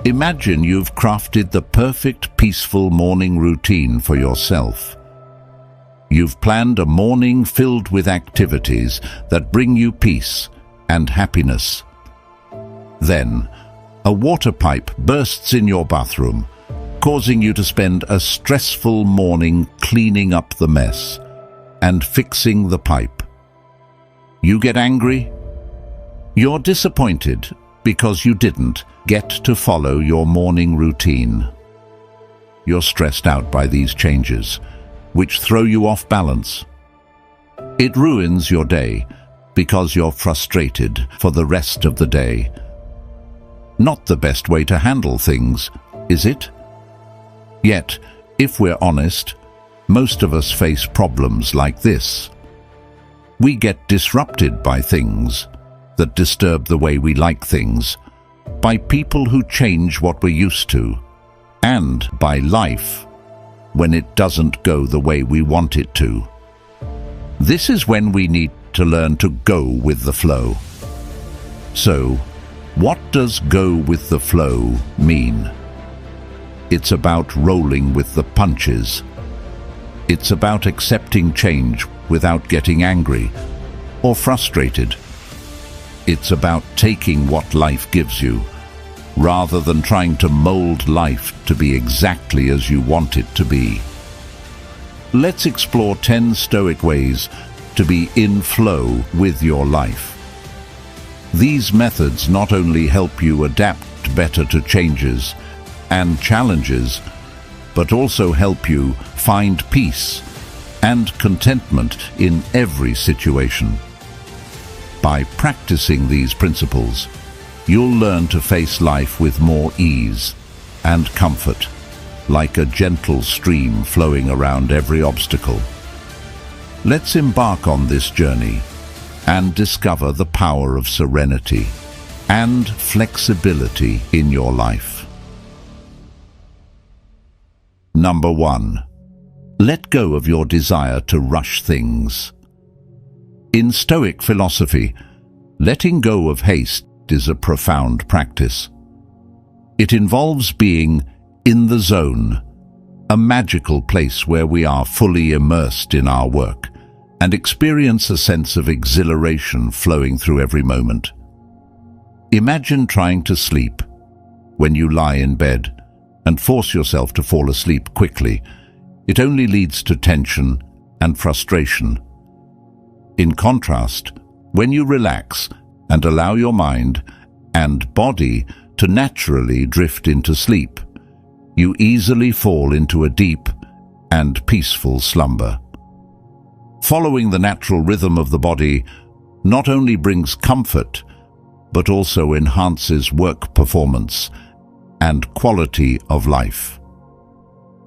Imagine you've crafted the perfect peaceful morning routine for yourself. You've planned a morning filled with activities that bring you peace and happiness. Then, a water pipe bursts in your bathroom, causing you to spend a stressful morning cleaning up the mess and fixing the pipe. You get angry? You're disappointed because you didn't get to follow your morning routine. You're stressed out by these changes, which throw you off balance. It ruins your day because you're frustrated for the rest of the day. Not the best way to handle things, is it? Yet, if we're honest, most of us face problems like this. We get disrupted by things that disturb the way we like things, by people who change what we're used to, and by life when it doesn't go the way we want it to. This is when we need to learn to go with the flow. So, what does go with the flow mean? It's about rolling with the punches. It's about accepting change without getting angry or frustrated. It's about taking what life gives you, rather than trying to mold life to be exactly as you want it to be. Let's explore 10 Stoic ways to be in flow with your life. These methods not only help you adapt better to changes and challenges, but also help you find peace and contentment in every situation. By practicing these principles, you'll learn to face life with more ease and comfort, like a gentle stream flowing around every obstacle. Let's embark on this journey and discover the power of serenity and flexibility in your life. Number 1. Let go of your desire to rush things. In Stoic philosophy, letting go of haste is a profound practice. It involves being in the zone, a magical place where we are fully immersed in our work and experience a sense of exhilaration flowing through every moment. Imagine trying to sleep when you lie in bed and force yourself to fall asleep quickly. It only leads to tension and frustration. In contrast, when you relax and allow your mind and body to naturally drift into sleep, you easily fall into a deep and peaceful slumber. Following the natural rhythm of the body not only brings comfort, but also enhances work performance and quality of life.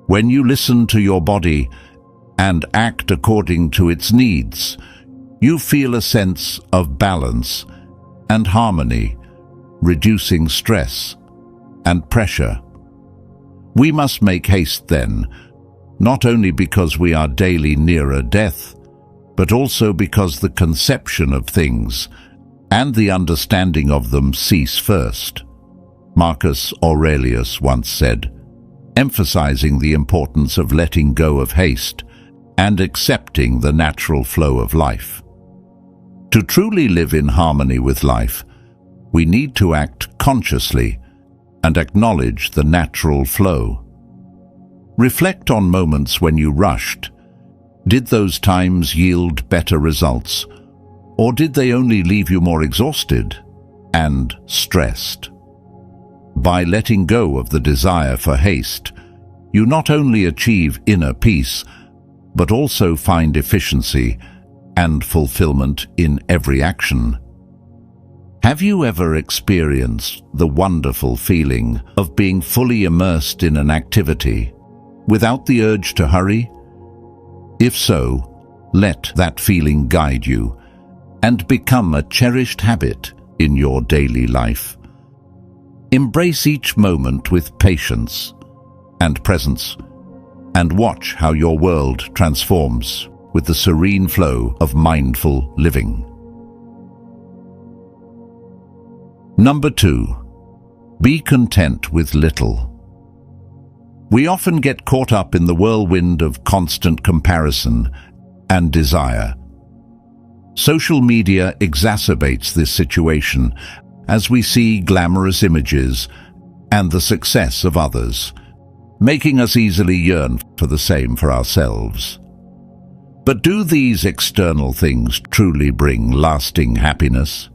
When you listen to your body and act according to its needs, you feel a sense of balance and harmony, reducing stress and pressure. We must make haste then, not only because we are daily nearer death, but also because the conception of things and the understanding of them cease first. Marcus Aurelius once said, emphasizing the importance of letting go of haste and accepting the natural flow of life. To truly live in harmony with life, we need to act consciously and acknowledge the natural flow. Reflect on moments when you rushed. Did those times yield better results, or did they only leave you more exhausted and stressed? By letting go of the desire for haste, you not only achieve inner peace, but also find efficiency and fulfillment in every action. Have you ever experienced the wonderful feeling of being fully immersed in an activity without the urge to hurry? If so, let that feeling guide you and become a cherished habit in your daily life. Embrace each moment with patience and presence, and watch how your world transforms with the serene flow of mindful living. Number 2. Be content with little. We often get caught up in the whirlwind of constant comparison and desire. Social media exacerbates this situation as we see glamorous images and the success of others, making us easily yearn for the same for ourselves. But do these external things truly bring lasting happiness?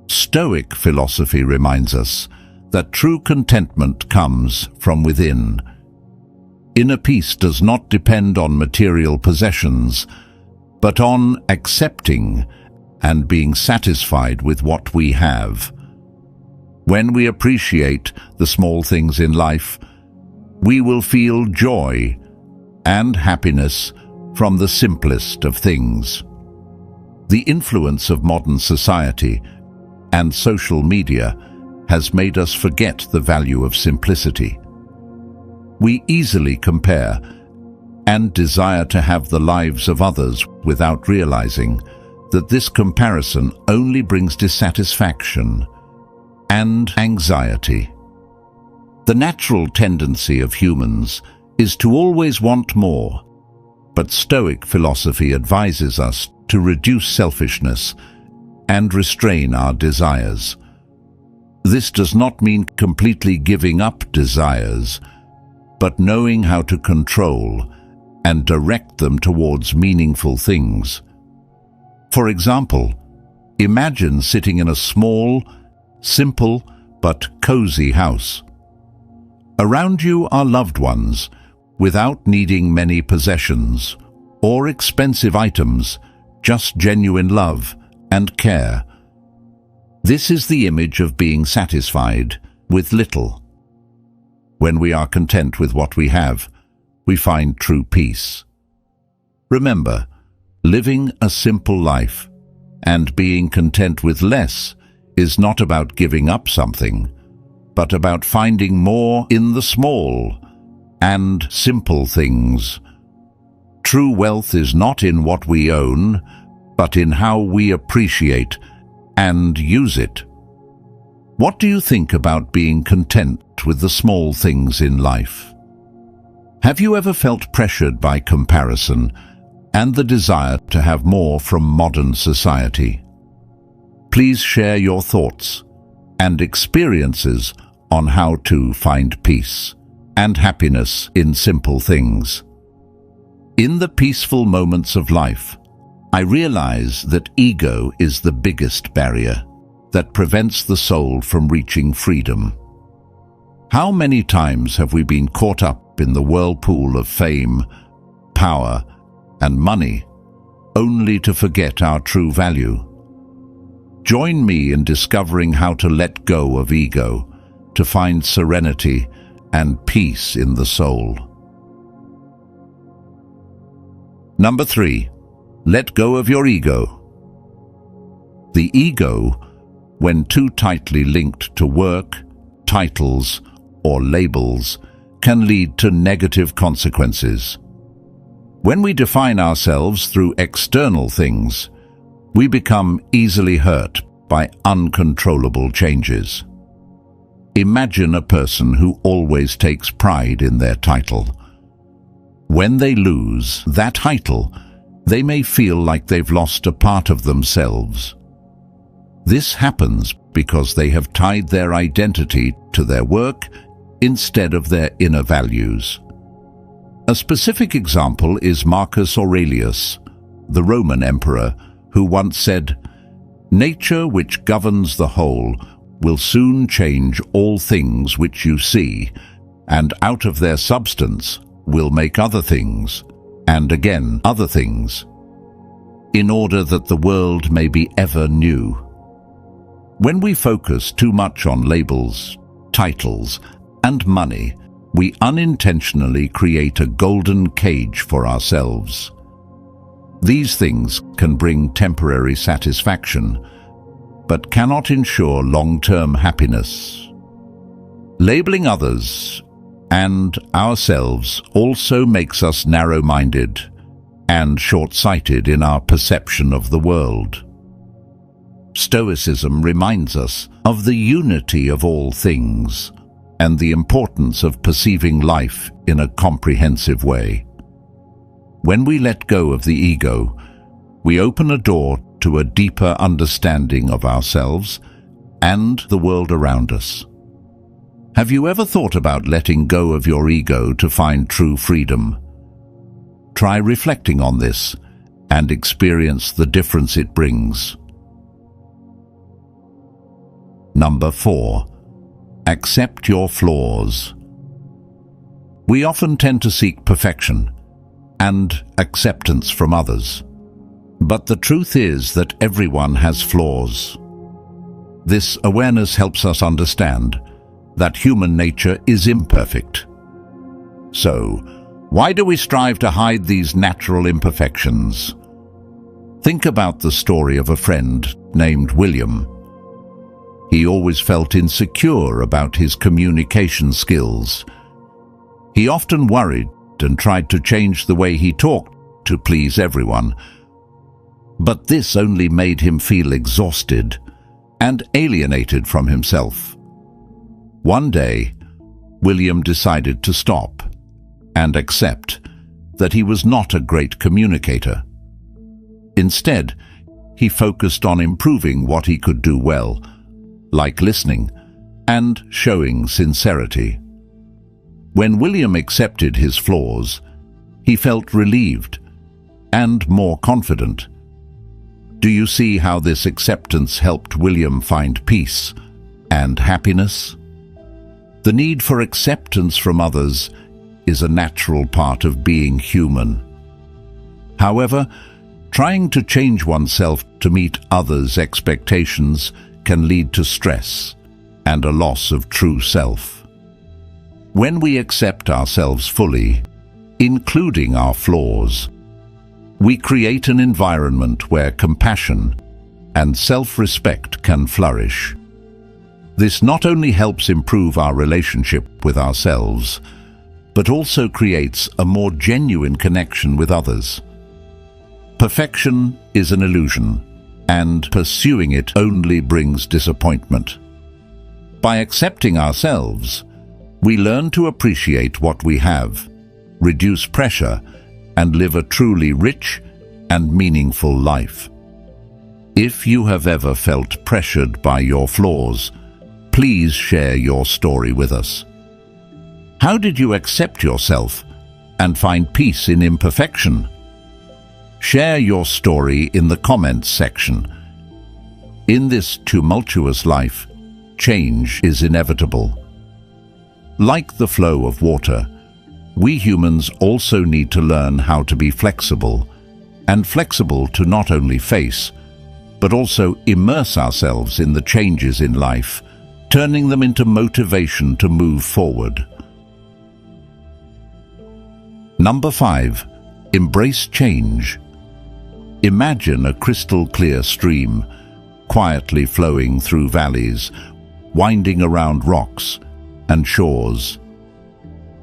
Stoic philosophy reminds us that true contentment comes from within. Inner peace does not depend on material possessions, but on accepting and being satisfied with what we have. When we appreciate the small things in life, we will feel joy and happiness from the simplest of things. The influence of modern society and social media has made us forget the value of simplicity. We easily compare and desire to have the lives of others without realizing that this comparison only brings dissatisfaction and anxiety. The natural tendency of humans is to always want more, but Stoic philosophy advises us to reduce selfishness and restrain our desires. This does not mean completely giving up desires, but knowing how to control and direct them towards meaningful things. For example, imagine sitting in a small, simple but cozy house. Around you are loved ones, without needing many possessions or expensive items, just genuine love and care. This is the image of being satisfied with little. When we are content with what we have, we find true peace. Remember, living a simple life and being content with less is not about giving up something, but about finding more in the small and simple things. True wealth is not in what we own, but in how we appreciate and use it. What do you think about being content with the small things in life? Have you ever felt pressured by comparison and the desire to have more from modern society? Please share your thoughts and experiences on how to find peace and happiness in simple things. In the peaceful moments of life, I realize that ego is the biggest barrier that prevents the soul from reaching freedom. How many times have we been caught up in the whirlpool of fame, power, and money, only to forget our true value? Join me in discovering how to let go of ego, to find serenity and peace in the soul. Number 3. Let go of your ego. The ego, when too tightly linked to work, titles, or labels, can lead to negative consequences. When we define ourselves through external things, we become easily hurt by uncontrollable changes. Imagine a person who always takes pride in their title. When they lose that title, they may feel like they've lost a part of themselves. This happens because they have tied their identity to their work instead of their inner values. A specific example is Marcus Aurelius, the Roman emperor, who once said, "Nature which governs the whole will soon change all things which you see, and out of their substance will make other things, and again other things, in order that the world may be ever new." When we focus too much on labels, titles, and money, we unintentionally create a golden cage for ourselves. These things can bring temporary satisfaction, but cannot ensure long-term happiness. Labeling others and ourselves also makes us narrow-minded and short-sighted in our perception of the world. Stoicism reminds us of the unity of all things and the importance of perceiving life in a comprehensive way. When we let go of the ego, we open a door to a deeper understanding of ourselves and the world around us. Have you ever thought about letting go of your ego to find true freedom? Try reflecting on this and experience the difference it brings. Number 4. Accept your flaws. We often tend to seek perfection and acceptance from others. But the truth is that everyone has flaws. This awareness helps us understand that human nature is imperfect. So, why do we strive to hide these natural imperfections? Think about the story of a friend named William. He always felt insecure about his communication skills. He often worried and tried to change the way he talked to please everyone. But this only made him feel exhausted and alienated from himself. One day, William decided to stop and accept that he was not a great communicator. Instead, he focused on improving what he could do well, like listening and showing sincerity. When William accepted his flaws, he felt relieved and more confident. Do you see how this acceptance helped William find peace and happiness? The need for acceptance from others is a natural part of being human. However, trying to change oneself to meet others' expectations can lead to stress and a loss of true self. When we accept ourselves fully, including our flaws, we create an environment where compassion and self-respect can flourish. This not only helps improve our relationship with ourselves, but also creates a more genuine connection with others. Perfection is an illusion, and pursuing it only brings disappointment. By accepting ourselves, we learn to appreciate what we have, reduce pressure, and live a truly rich and meaningful life. If you have ever felt pressured by your flaws, please share your story with us. How did you accept yourself and find peace in imperfection? Share your story in the comments section. In this tumultuous life, change is inevitable. Like the flow of water, we humans also need to learn how to be flexible, and flexible to not only face, but also immerse ourselves in the changes in life, turning them into motivation to move forward. Number 5. Embrace change. Imagine a crystal-clear stream, quietly flowing through valleys, winding around rocks and shores.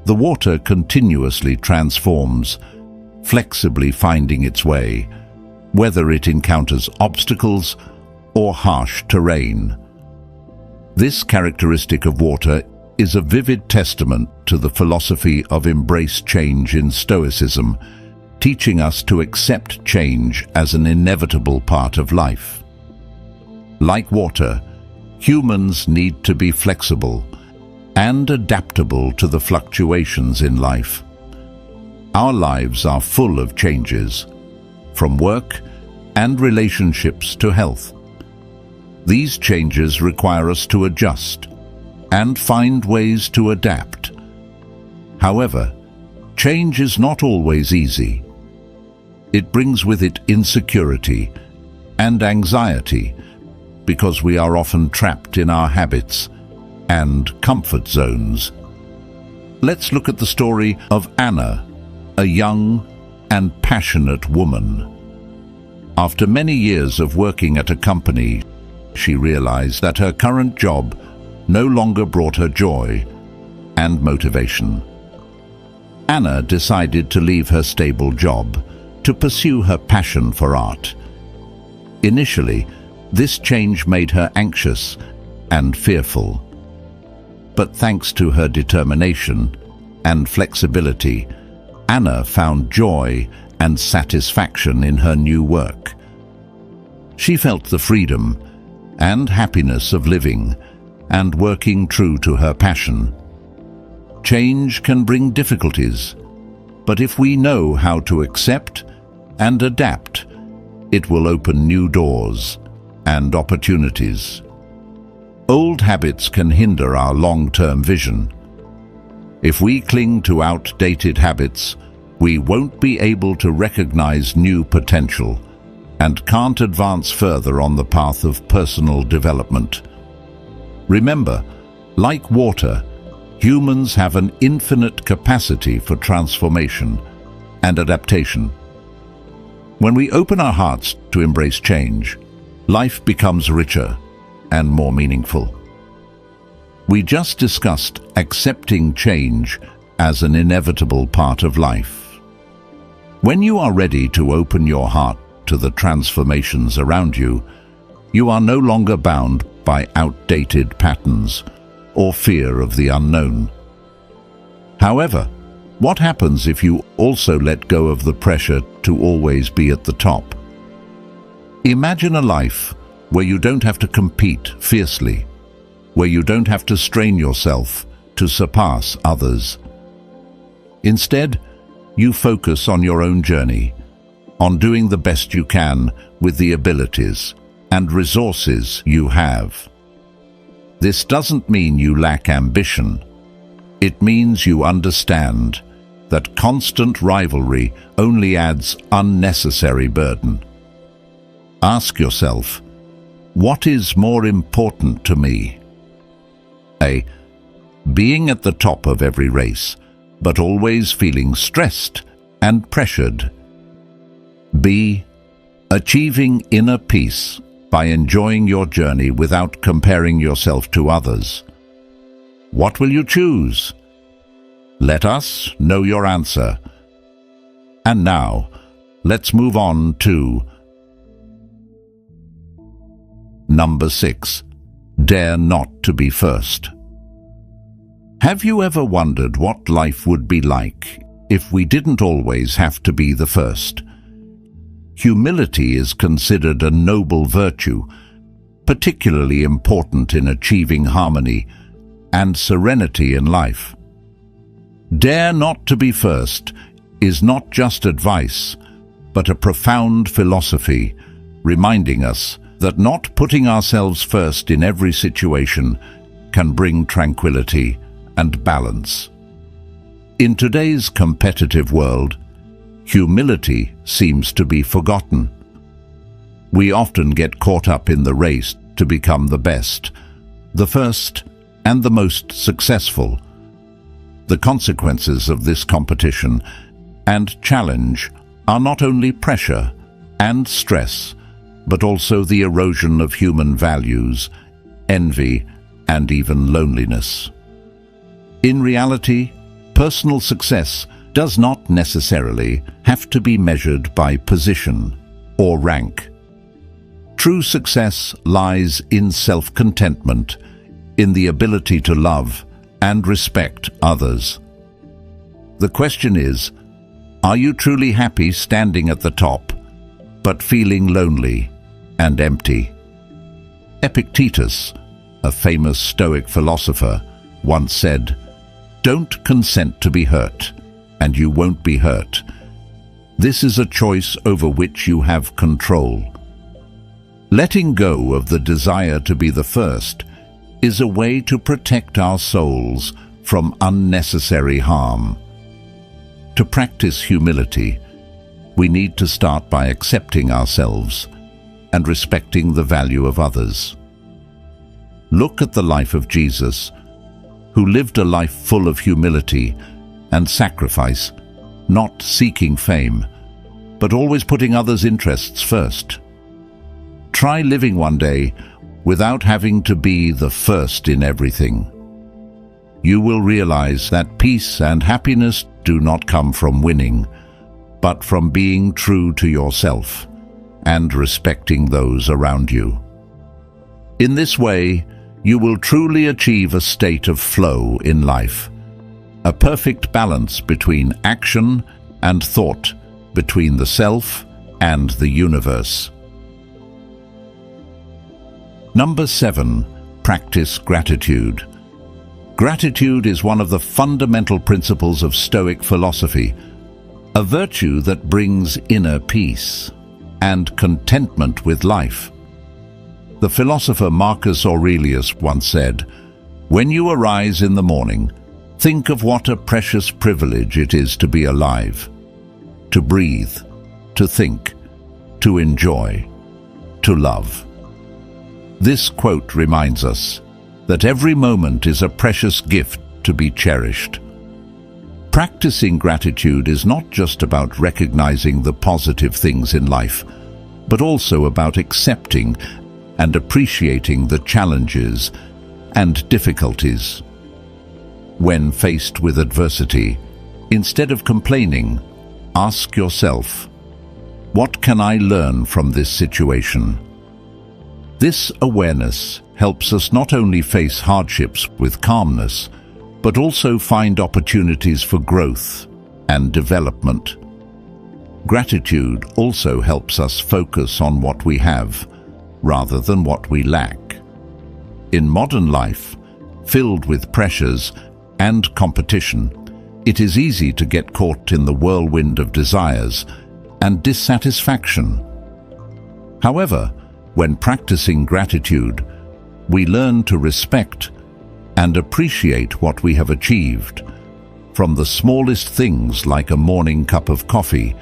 The water continuously transforms, flexibly finding its way, whether it encounters obstacles or harsh terrain. This characteristic of water is a vivid testament to the philosophy of embrace change in Stoicism, teaching us to accept change as an inevitable part of life. Like water, humans need to be flexible and adaptable to the fluctuations in life. Our lives are full of changes, from work and relationships to health. These changes require us to adjust and find ways to adapt. However, change is not always easy. It brings with it insecurity and anxiety because we are often trapped in our habits and comfort zones. Let's look at the story of Anna, a young and passionate woman. After many years of working at a company, she realized that her current job no longer brought her joy and motivation. Anna decided to leave her stable job to pursue her passion for art. Initially, This change made her anxious and fearful. But thanks to her determination and flexibility, Anna found joy and satisfaction in her new work. She felt the freedom and happiness of living and working true to her passion. Change can bring difficulties, but if we know how to accept and adapt, it will open new doors and opportunities. Old habits can hinder our long-term vision. If we cling to outdated habits, we won't be able to recognize new potential and can't advance further on the path of personal development. Remember, like water, humans have an infinite capacity for transformation and adaptation. When we open our hearts to embrace change, life becomes richer and more meaningful. We just discussed accepting change as an inevitable part of life. When you are ready to open your heart to the transformations around you, you are no longer bound by outdated patterns or fear of the unknown. However, what happens if you also let go of the pressure to always be at the top? Imagine a life where you don't have to compete fiercely, where you don't have to strain yourself to surpass others. Instead, you focus on your own journey, on doing the best you can with the abilities and resources you have. This doesn't mean you lack ambition. It means you understand that constant rivalry only adds unnecessary burden. Ask yourself, what is more important to me? A. Being at the top of every race, but always feeling stressed and pressured. B. Achieving inner peace by enjoying your journey without comparing yourself to others. What will you choose? Let us know your answer. And now, let's move on to Number 6. Dare not to be first. Have you ever wondered what life would be like if we didn't always have to be the first? Humility is considered a noble virtue, particularly important in achieving harmony and serenity in life. Dare not to be first is not just advice, but a profound philosophy, reminding us that not putting ourselves first in every situation can bring tranquility and balance. In today's competitive world, humility seems to be forgotten. We often get caught up in the race to become the best, the first, and the most successful. The consequences of this competition and challenge are not only pressure and stress, but also the erosion of human values, envy, and even loneliness. In reality, personal success does not necessarily have to be measured by position or rank. True success lies in self-contentment, in the ability to love and respect others. The question is, are you truly happy standing at the top, but feeling lonely and empty? Epictetus, a famous Stoic philosopher, once said, "Don't consent to be hurt, and you won't be hurt. This is a choice over which you have control." Letting go of the desire to be the first is a way to protect our souls from unnecessary harm. To practice humility, we need to start by accepting ourselves and respecting the value of others. Look at the life of Jesus, who lived a life full of humility and sacrifice, not seeking fame, but always putting others' interests first. Try living one day without having to be the first in everything. You will realize that peace and happiness do not come from winning, but from being true to yourself and respecting those around you. In this way, you will truly achieve a state of flow in life, a perfect balance between action and thought, between the self and the universe. Number 7. Practice gratitude. Gratitude is one of the fundamental principles of Stoic philosophy, a virtue that brings inner peace and contentment with life. The philosopher Marcus Aurelius once said, "When you arise in the morning, think of what a precious privilege it is to be alive, to breathe, to think, to enjoy, to love." This quote reminds us that every moment is a precious gift to be cherished. Practicing gratitude is not just about recognizing the positive things in life, but also about accepting and appreciating the challenges and difficulties. When faced with adversity, instead of complaining, ask yourself, "What can I learn from this situation?" This awareness helps us not only face hardships with calmness, but also find opportunities for growth and development. Gratitude also helps us focus on what we have, rather than what we lack. In modern life, filled with pressures and competition, it is easy to get caught in the whirlwind of desires and dissatisfaction. However, when practicing gratitude, we learn to respect and appreciate what we have achieved, from the smallest things like a morning cup of coffee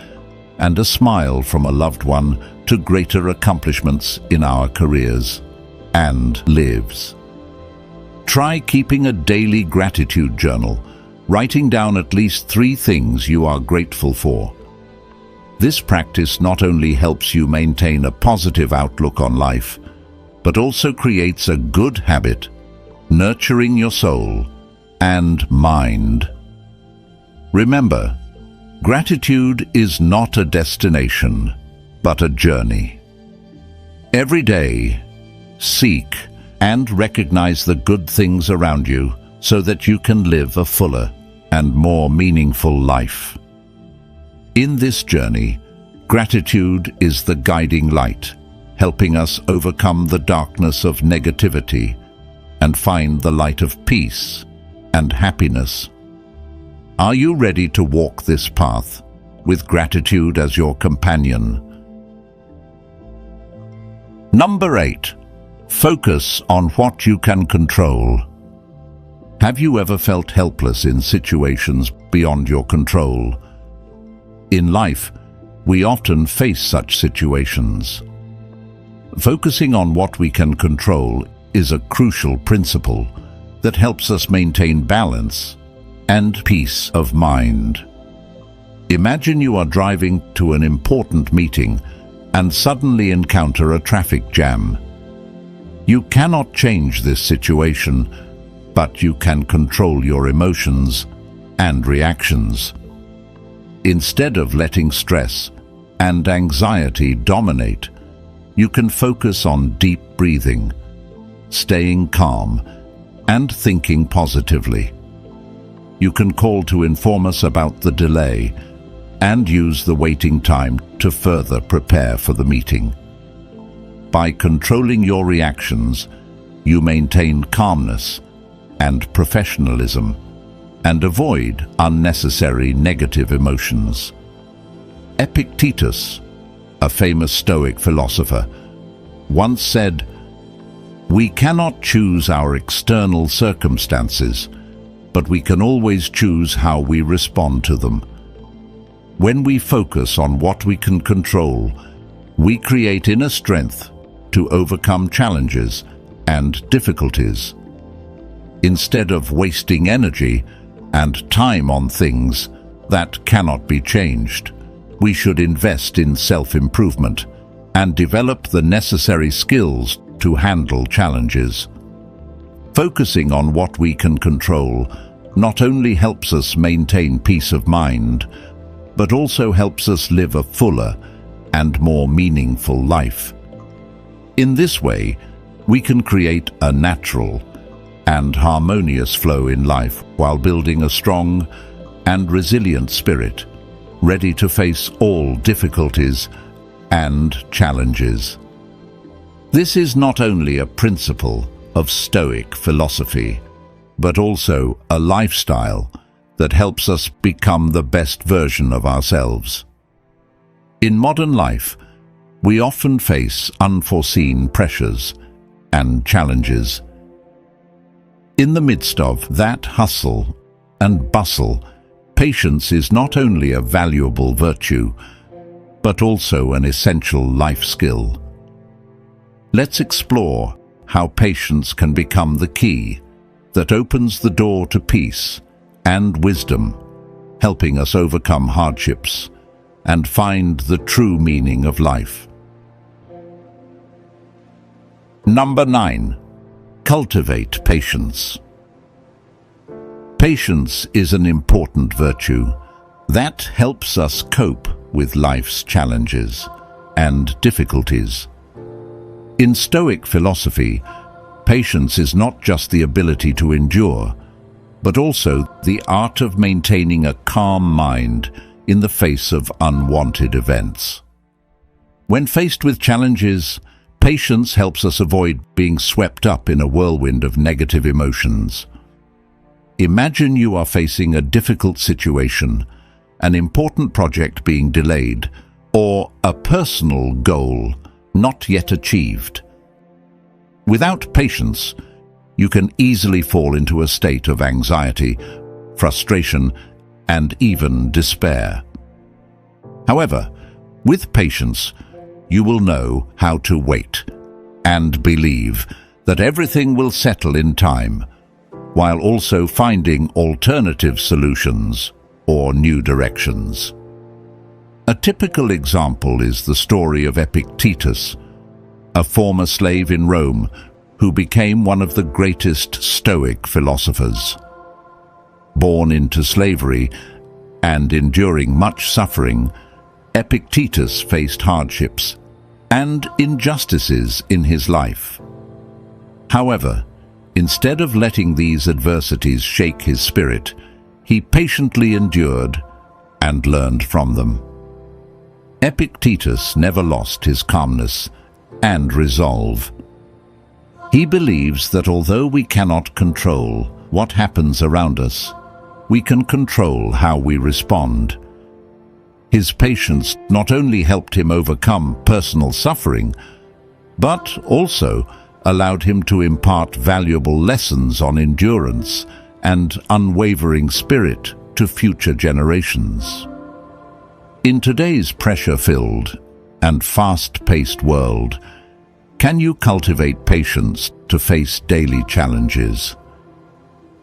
and a smile from a loved one to greater accomplishments in our careers and lives. Try keeping a daily gratitude journal, writing down at least 3 things you are grateful for. This practice not only helps you maintain a positive outlook on life, but also creates a good habit, nurturing your soul and mind. Remember, gratitude is not a destination, but a journey. Every day, seek and recognize the good things around you so that you can live a fuller and more meaningful life. In this journey, gratitude is the guiding light, helping us overcome the darkness of negativity and find the light of peace and happiness. Are you ready to walk this path with gratitude as your companion? Number 8. Focus on what you can control. Have you ever felt helpless in situations beyond your control? In life, we often face such situations. Focusing on what we can control is a crucial principle that helps us maintain balance and peace of mind. Imagine you are driving to an important meeting and suddenly encounter a traffic jam. You cannot change this situation, but you can control your emotions and reactions. Instead of letting stress and anxiety dominate, you can focus on deep breathing, staying calm, and thinking positively. You can call to inform us about the delay and use the waiting time to further prepare for the meeting. By controlling your reactions, you maintain calmness and professionalism and avoid unnecessary negative emotions. Epictetus, a famous Stoic philosopher, once said, "We cannot choose our external circumstances, but we can always choose how we respond to them." When we focus on what we can control, we create inner strength to overcome challenges and difficulties. Instead of wasting energy and time on things that cannot be changed, we should invest in self-improvement and develop the necessary skills to handle challenges. Focusing on what we can control not only helps us maintain peace of mind, but also helps us live a fuller and more meaningful life. In this way, we can create a natural and harmonious flow in life while building a strong and resilient spirit, ready to face all difficulties and challenges. This is not only a principle of Stoic philosophy, but also a lifestyle that helps us become the best version of ourselves. In modern life, we often face unforeseen pressures and challenges. In the midst of that hustle and bustle, patience is not only a valuable virtue, but also an essential life skill. Let's explore how patience can become the key that opens the door to peace and wisdom, helping us overcome hardships and find the true meaning of life. Number 9. Cultivate patience. Patience is an important virtue that helps us cope with life's challenges and difficulties. In Stoic philosophy, patience is not just the ability to endure, but also the art of maintaining a calm mind in the face of unwanted events. When faced with challenges, patience helps us avoid being swept up in a whirlwind of negative emotions. Imagine you are facing a difficult situation, an important project being delayed, or a personal goal not yet achieved. Without patience, you can easily fall into a state of anxiety, frustration, and even despair. However, with patience, you will know how to wait and believe that everything will settle in time, while also finding alternative solutions or new directions. A typical example is the story of Epictetus, a former slave in Rome who became one of the greatest Stoic philosophers. Born into slavery and enduring much suffering, Epictetus faced hardships and injustices in his life. However, instead of letting these adversities shake his spirit, he patiently endured and learned from them. Epictetus never lost his calmness and resolve. He believes that although we cannot control what happens around us, we can control how we respond. His patience not only helped him overcome personal suffering, but also allowed him to impart valuable lessons on endurance and unwavering spirit to future generations. In today's pressure-filled and fast-paced world, can you cultivate patience to face daily challenges?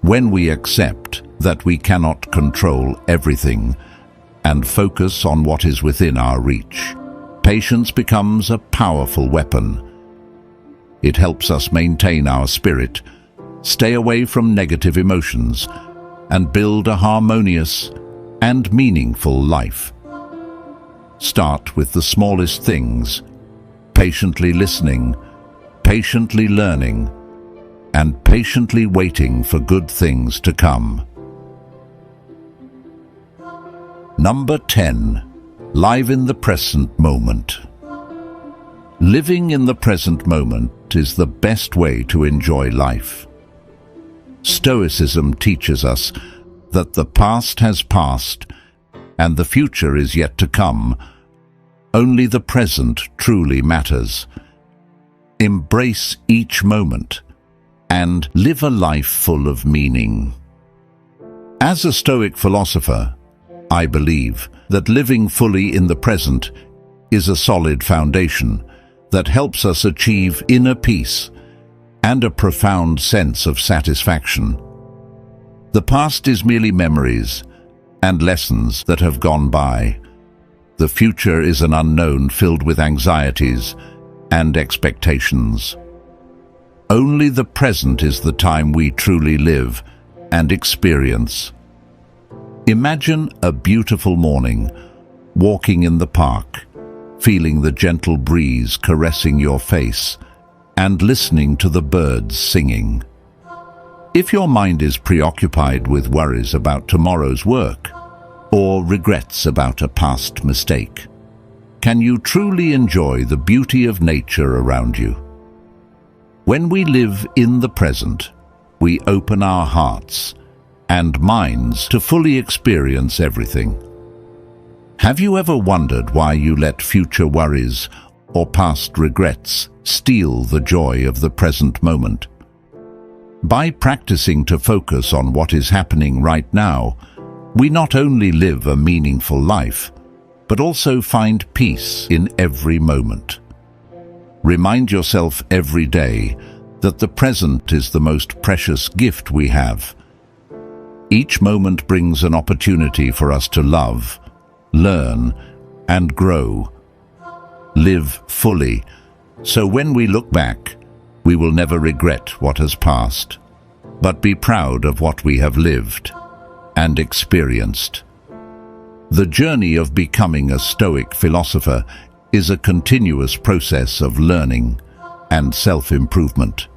When we accept that we cannot control everything and focus on what is within our reach, patience becomes a powerful weapon. It helps us maintain our spirit, stay away from negative emotions, and build a harmonious and meaningful life. Start with the smallest things, patiently listening, patiently learning, and patiently waiting for good things to come. Number 10. Live in the present moment. Living in the present moment is the best way to enjoy life. Stoicism teaches us that the past has passed and the future is yet to come. Only the present truly matters. Embrace each moment and live a life full of meaning. As a Stoic philosopher, I believe that living fully in the present is a solid foundation that helps us achieve inner peace and a profound sense of satisfaction. The past is merely memories and lessons that have gone by. The future is an unknown filled with anxieties and expectations. Only the present is the time we truly live and experience. Imagine a beautiful morning, walking in the park, feeling the gentle breeze caressing your face, and listening to the birds singing. If your mind is preoccupied with worries about tomorrow's work or regrets about a past mistake, can you truly enjoy the beauty of nature around you? When we live in the present, we open our hearts and minds to fully experience everything. Have you ever wondered why you let future worries or past regrets steal the joy of the present moment? By practicing to focus on what is happening right now, we not only live a meaningful life, but also find peace in every moment. Remind yourself every day that the present is the most precious gift we have. Each moment brings an opportunity for us to love, learn, and grow. Live fully, so when we look back, we will never regret what has passed, but be proud of what we have lived and experienced. The journey of becoming a Stoic philosopher is a continuous process of learning and self-improvement.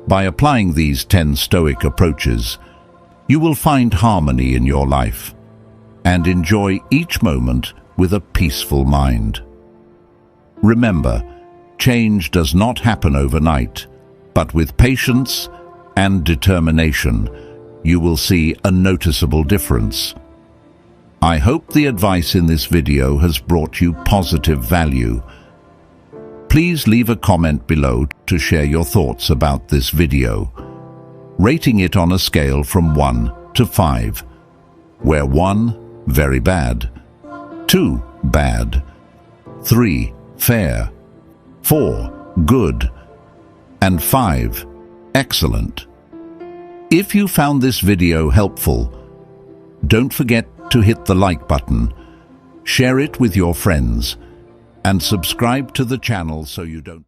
By applying these 10 Stoic approaches, you will find harmony in your life and enjoy each moment with a peaceful mind. Remember, change does not happen overnight, but with patience and determination, you will see a noticeable difference. I hope the advice in this video has brought you positive value. Please leave a comment below to share your thoughts about this video, rating it on a scale from 1 to 5, where 1, very bad, 2, bad, 3, fair, 4, good, and 5, excellent. If you found this video helpful, don't forget to hit the like button, share it with your friends, and subscribe to the channel so you don't